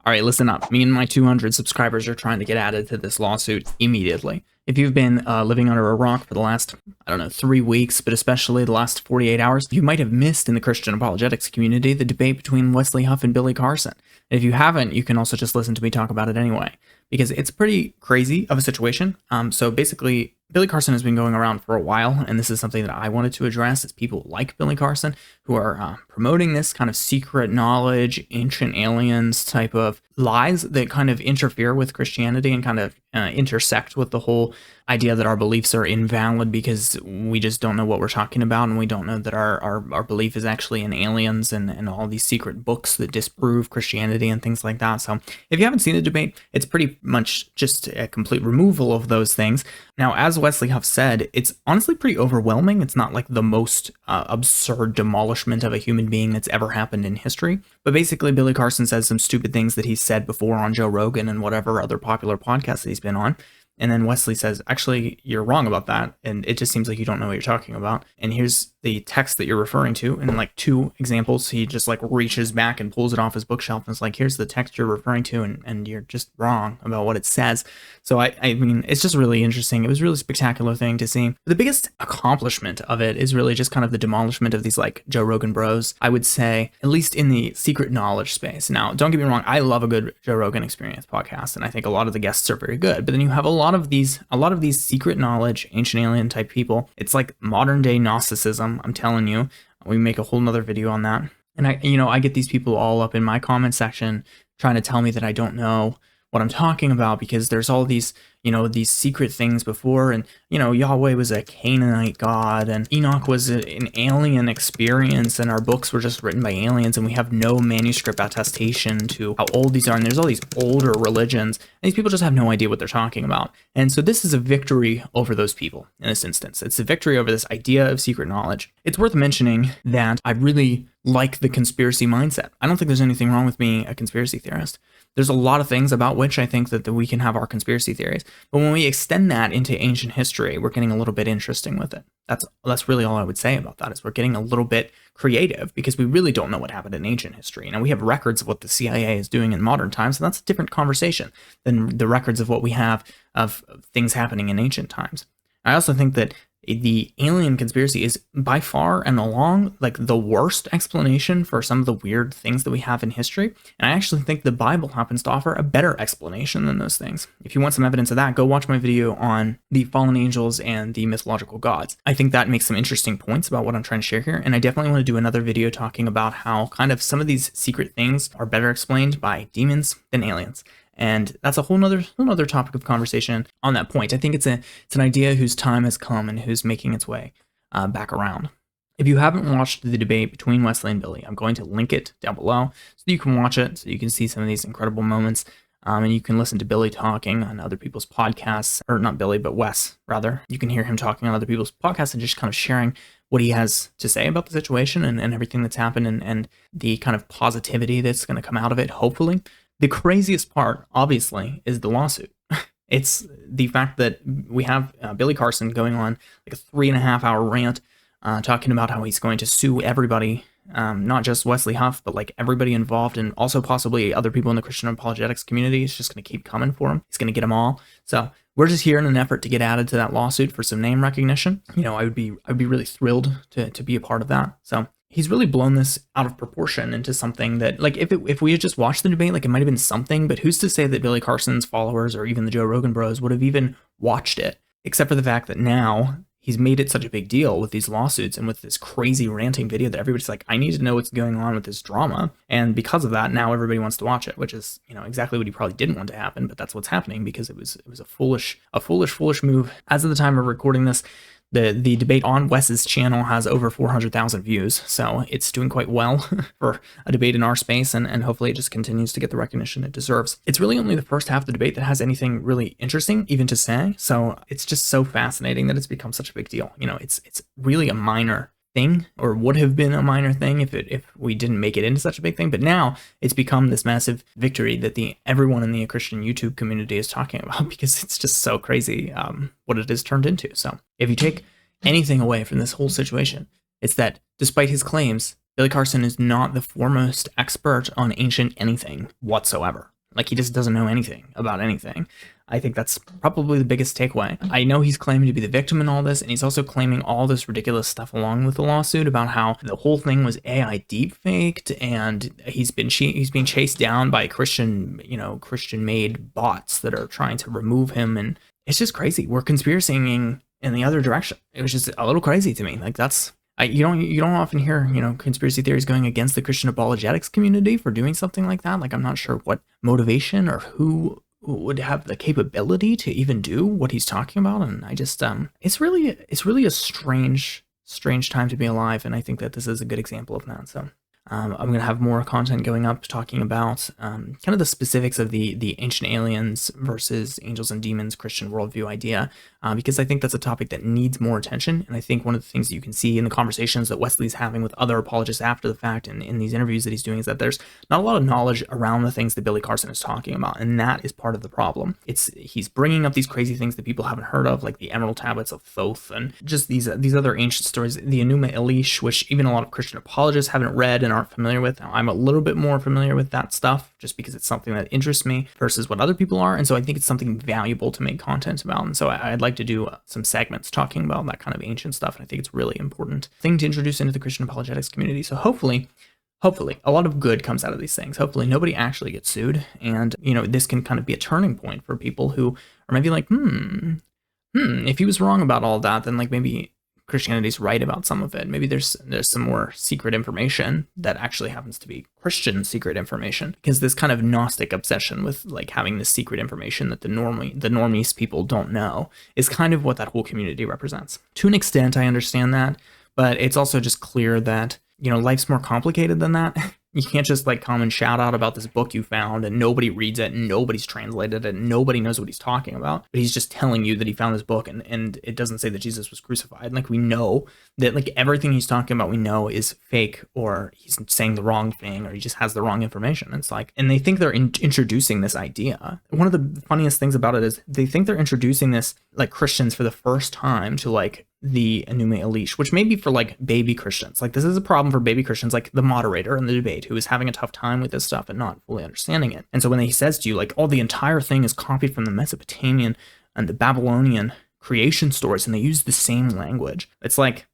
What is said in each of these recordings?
All right, listen up. Me and my 200 subscribers are trying to get added to this lawsuit immediately. If you've been living under a rock for the last, 3 weeks, but especially the last 48 hours, you might have missed in the Christian apologetics community the debate between Wes Huff and Billy Carson. And if you haven't, you can also just listen to me talk about it anyway, because it's pretty crazy of a situation. So basically, Billy Carson has been going around for a while, and this is something that I wanted to address. It's people like Billy Carson who are promoting this kind of secret knowledge, ancient aliens type of lies that kind of interfere with Christianity and kind of intersect with the whole idea that our beliefs are invalid because we just don't know what we're talking about, and we don't know that our belief is actually in aliens and all these secret books that disprove Christianity and things like that. So if you haven't seen the debate, it's pretty much just a complete removal of those things. Now, as Wesley Huff said, it's honestly pretty overwhelming. It's not like the most absurd demolishment of a human being that's ever happened in history. But basically, Billy Carson says some stupid things that he's said before on Joe Rogan and whatever other popular podcasts that he's been on. And then Wesley says, actually, you're wrong about that. And it just seems like you don't know what you're talking about. And here's the text that you're referring to. And like 2 examples, he just like reaches back and pulls it off his bookshelf and is like, here's the text you're referring to. And you're just wrong about what it says. So I mean, it's just really interesting. It was a really spectacular thing to see. The biggest accomplishment of it is really just kind of the demolishment of these like Joe Rogan bros, I would say, at least in the secret knowledge space. Now, don't get me wrong. I love a good Joe Rogan Experience podcast. And I think a lot of the guests are very good. But then you have a lot of these secret knowledge, ancient alien type people. It's like modern day Gnosticism. I'm telling you, we make a whole nother video on that. And I get these people all up in my comment section trying to tell me that I don't know what I'm talking about because there's all these, these secret things before, and, Yahweh was a Canaanite god, and Enoch was an alien experience, and our books were just written by aliens, and we have no manuscript attestation to how old these are, and there's all these older religions, and these people just have no idea what they're talking about. And so this is a victory over those people in this instance. It's a victory over this idea of secret knowledge. It's worth mentioning that I really like the conspiracy mindset. I don't think there's anything wrong with being a conspiracy theorist. There's a lot of things about which I think that we can have our conspiracy theories. But when we extend that into ancient history, we're getting a little bit interesting with it. That's really all I would say about that, is we're getting a little bit creative because we really don't know what happened in ancient history. Now, we have records of what the CIA is doing in modern times, and that's a different conversation than the records of what we have of things happening in ancient times. I also think that the alien conspiracy is by far and along like the worst explanation for some of the weird things that we have in history. And I actually think the Bible happens to offer a better explanation than those things. If you want some evidence of that, go watch my video on the fallen angels and the mythological gods. I think that makes some interesting points about what I'm trying to share here. And I definitely want to do another video talking about how kind of some of these secret things are better explained by demons than aliens. And that's a whole nother topic of conversation on that point. I think it's an idea whose time has come and who's making its way back around. If you haven't watched the debate between Wesley and Billy, I'm going to link it down below so you can watch it, so you can see some of these incredible moments. And you can listen to Billy talking on other people's podcasts, or not Billy, but Wes, rather. You can hear him talking on other people's podcasts and just kind of sharing what he has to say about the situation and everything that's happened and the kind of positivity that's going to come out of it, hopefully. The craziest part, obviously, is the lawsuit. It's the fact that we have Billy Carson going on like a 3.5-hour rant talking about how he's going to sue everybody, not just Wesley Huff, but like everybody involved and also possibly other people in the Christian apologetics community. He's just going to keep coming for him. He's going to get them all. So we're just here in an effort to get added to that lawsuit for some name recognition. I would be really thrilled to be a part of that. So he's really blown this out of proportion into something that, like, if we had just watched the debate, like, it might have been something, but who's to say that Billy Carson's followers or even the Joe Rogan bros would have even watched it, except for the fact that now he's made it such a big deal with these lawsuits and with this crazy ranting video that everybody's like, I need to know what's going on with this drama. And because of that, now everybody wants to watch it, which is, exactly what he probably didn't want to happen, but that's what's happening because it was a foolish move. As of the time of recording this, the debate on Wes's channel has over 400,000 views, so it's doing quite well for a debate in our space, and hopefully it just continues to get the recognition it deserves. It's really only the first half of the debate that has anything really interesting even to say, so it's just so fascinating that it's become such a big deal. It's really a minor thing, or would have been a minor thing if we didn't make it into such a big thing, but now it's become this massive victory that everyone in the Christian YouTube community is talking about because it's just so crazy what it has turned into. So if you take anything away from this whole situation, it's that despite his claims, Billy Carson is not the foremost expert on ancient anything whatsoever. Like, he just doesn't know anything about anything. I think that's probably the biggest takeaway. I know he's claiming to be the victim in all this, and he's also claiming all this ridiculous stuff along with the lawsuit about how the whole thing was AI deepfaked, and he's being chased down by Christian-made bots that are trying to remove him, and it's just crazy. We're conspiracying in the other direction. It was just a little crazy to me. Like, you don't often hear, conspiracy theories going against the Christian apologetics community for doing something like that. Like, I'm not sure what motivation or who would have the capability to even do what he's talking about. And I just, it's really a strange time to be alive. And I think that this is a good example of that. So I'm going to have more content going up talking about kind of the specifics of the ancient aliens versus angels and demons Christian worldview idea, because I think that's a topic that needs more attention. And I think one of the things that you can see in the conversations that Wesley's having with other apologists after the fact and in these interviews that he's doing is that there's not a lot of knowledge around the things that Billy Carson is talking about. And that is part of the problem. He's bringing up these crazy things that people haven't heard of, like the Emerald Tablets of Thoth and just these other ancient stories, the Enuma Elish, which even a lot of Christian apologists haven't read and aren't familiar with. Now, I'm a little bit more familiar with that stuff just because it's something that interests me versus what other people are. And so I think it's something valuable to make content about. And so I'd like to do some segments talking about that kind of ancient stuff. And I think it's a really important thing to introduce into the Christian apologetics community. So hopefully a lot of good comes out of these things. Hopefully nobody actually gets sued. And, this can kind of be a turning point for people who are maybe like, if he was wrong about all that, then like maybe Christianity's right about some of it. Maybe there's some more secret information that actually happens to be Christian secret information, because this kind of Gnostic obsession with like having this secret information that the normies people don't know is kind of what that whole community represents. To an extent, I understand that, but it's also just clear that, life's more complicated than that. You can't just like come and shout out about this book you found and nobody reads it and nobody's translated it and nobody knows what he's talking about, but he's just telling you that he found this book and it doesn't say that Jesus was crucified. Like, we know that like everything he's talking about we know is fake, or he's saying the wrong thing, or he just has the wrong information. It's like, and they think they're introducing this idea. One of the funniest things about it is they think they're introducing this, like, Christians for the first time to like the Enuma Elish, which may be for like baby Christians. Like, this is a problem for baby Christians, like the moderator in the debate who is having a tough time with this stuff and not fully understanding it. And so when he says to you like, the entire thing is copied from the Mesopotamian and the Babylonian creation stories and they use the same language, it's like,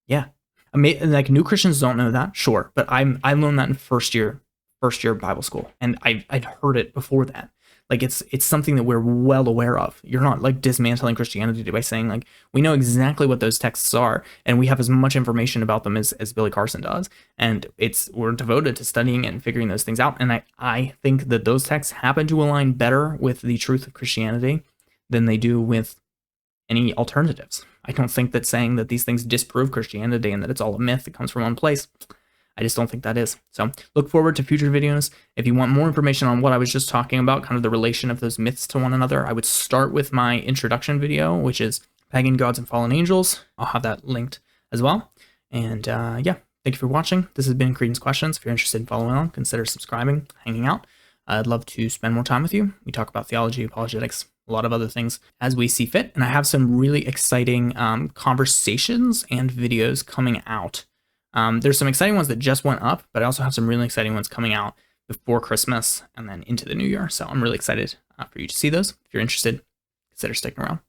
yeah, I mean, like, new Christians don't know that, sure, but I learned that in first year Bible school, and I'd heard it before that. Like, it's something that we're well aware of. You're not like dismantling Christianity by saying like, we know exactly what those texts are and we have as much information about them as Billy Carson does, and we're devoted to studying and figuring those things out. And I think that those texts happen to align better with the truth of Christianity than they do with any alternatives. I don't think that saying that these things disprove Christianity and that it's all a myth that comes from one place, I just don't think that is. So look forward to future videos. If you want more information on what I was just talking about, kind of the relation of those myths to one another, I would start with my introduction video, which is Pagan Gods and Fallen Angels. I'll have that linked as well. And yeah, thank you for watching. This has been Creedence Questions. If you're interested in following along, consider subscribing, hanging out. I'd love to spend more time with you. We talk about theology, apologetics, a lot of other things as we see fit. And I have some really exciting conversations and videos coming out. There's some exciting ones that just went up, but I also have some really exciting ones coming out before Christmas and then into the new year. So I'm really excited for you to see those. If you're interested, consider sticking around.